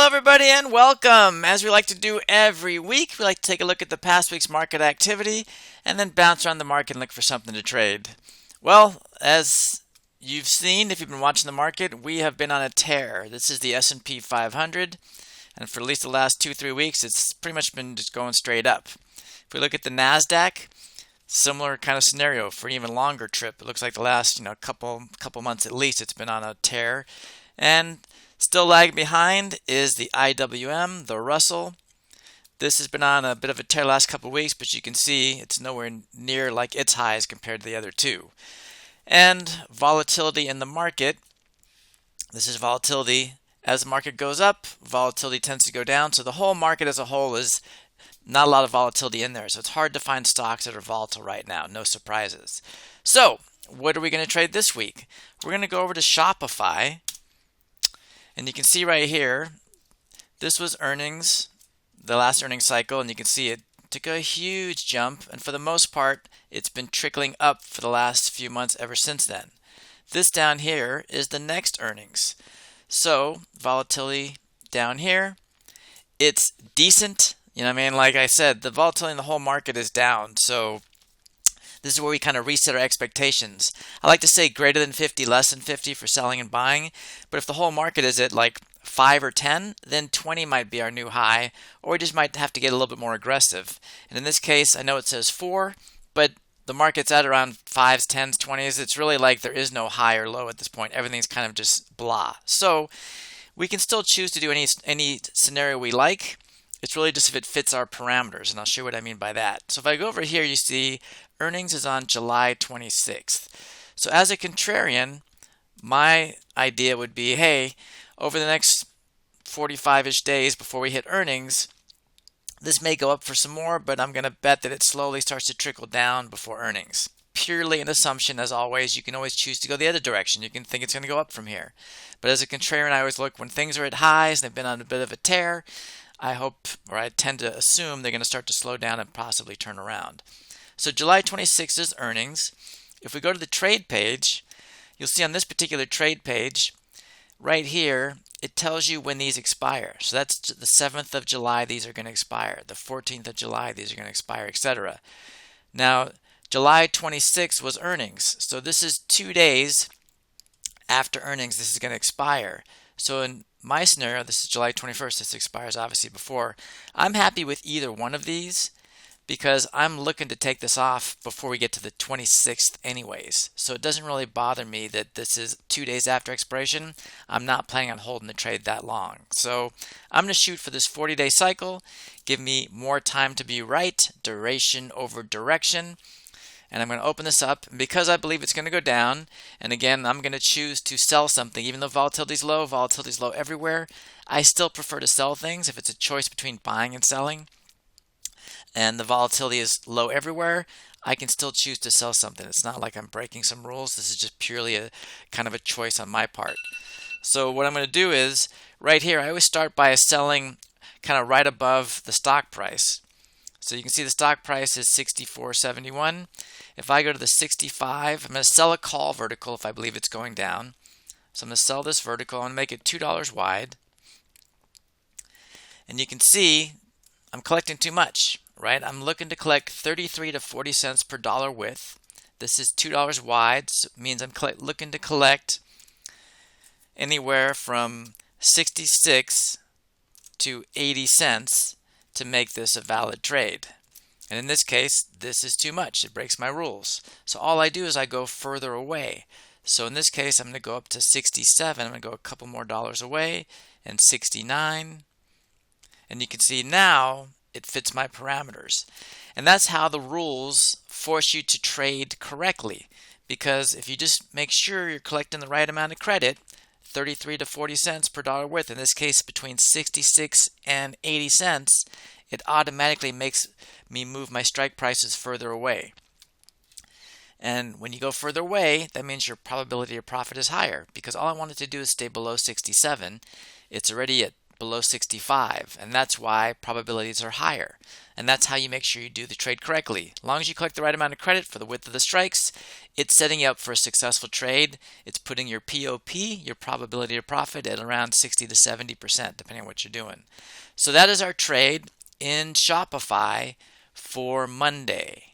Hello, everybody, and welcome. As we like to do every week, we like to take a look at the past week's market activity and then bounce around the market and look for something to trade. Well, as you've seen, if you've been watching the market, we have been on a tear. This is the S&P 500, and for at least the last 2-3 weeks, it's pretty much been just going straight up. If we look at the NASDAQ, similar kind of scenario for an even longer trip. It looks like the last couple months at least, it's been on a tear, and still lagging behind is the IWM, the Russell. This has been on a bit of a tear the last couple of weeks, but you can see it's nowhere near like its highs compared to the other two. And volatility in the market. This is volatility. As the market goes up, volatility tends to go down. So the whole market as a whole is not a lot of volatility in there. So it's hard to find stocks that are volatile right now. No surprises. So what are we going to trade this week? We're going to go over to Shopify. And you can see right here, this was earnings, the last earnings cycle, and you can see it took a huge jump. And for the most part, it's been trickling up for the last few months ever since then. This down here is the next earnings. So volatility down here, it's decent. You know what I mean? Like I said, the volatility in the whole market is down. So this is where we kind of reset our expectations. I like to say greater than 50, less than 50 for selling and buying. But if the whole market is at like 5 or 10, then 20 might be our new high, or we just might have to get a little bit more aggressive. And in this case, I know it says 4, but the market's at around 5s, 10s, 20s. It's really like there is no high or low at this point. Everything's kind of just blah. So we can still choose to do any scenario we like. It's really just if it fits our parameters, and I'll show you what I mean by that. So if I go over here, you see earnings is on July 26th. So as a contrarian, my idea would be, hey, over the next 45-ish days before we hit earnings, this may go up for some more, but I'm going to bet that it slowly starts to trickle down before earnings. Purely an assumption, as always. You can always choose to go the other direction. You can think it's going to go up from here. But as a contrarian, I always look when things are at highs and they've been on a bit of a tear, I tend to assume they're going to start to slow down and possibly turn around. So July 26th is earnings. If we go to the trade page, you'll see on this particular trade page, right here, it tells you when these expire. So that's the 7th of July, these are going to expire. The 14th of July, these are going to expire, etc. Now, July 26th was earnings. So this is 2 days after earnings, this is going to expire. So in my scenario, this is July 21st. This expires obviously before. I'm happy with either one of these because I'm looking to take this off before we get to the 26th anyways. So it doesn't really bother me that this is 2 days after expiration. I'm not planning on holding the trade that long. So I'm going to shoot for this 40-day cycle. Give me more time to be right, duration over direction. And I'm going to open this up, and because I believe it's going to go down, and again, I'm going to choose to sell something. Even though volatility is low everywhere, I still prefer to sell things if it's a choice between buying and selling. And the volatility is low everywhere, I can still choose to sell something. It's not like I'm breaking some rules. This is just purely a kind of a choice on my part. So what I'm going to do is, right here, I always start by selling kind of right above the stock price. So you can see the stock price is 64.71. If I go to the 65, I'm going to sell a call vertical if I believe it's going down. So I'm going to sell this vertical. I'm going to make it $2 wide. And you can see I'm collecting too much, right? I'm looking to collect 33 to 40 cents per dollar width. This is $2 wide, so it means I'm looking to collect anywhere from 66 to 80 cents to make this a valid trade. And in this case, this is too much. It breaks my rules. So all I do is I go further away. So in this case, I'm going to go up to 67. I'm going to go a couple more dollars away, and 69. And you can see now it fits my parameters. And that's how the rules force you to trade correctly. Because if you just make sure you're collecting the right amount of credit, 33 to 40 cents per dollar width, in this case between 66 and 80 cents, it automatically makes me move my strike prices further away. And when you go further away, that means your probability of profit is higher, because all I wanted to do is stay below 67. It's already at below 65, and that's why probabilities are higher. And that's how you make sure you do the trade correctly. As long as you collect the right amount of credit for the width of the strikes, it's setting you up for a successful trade. It's putting your POP, your probability of profit, at around 60 to 70%, depending on what you're doing. So that is our trade in Shopify for Monday.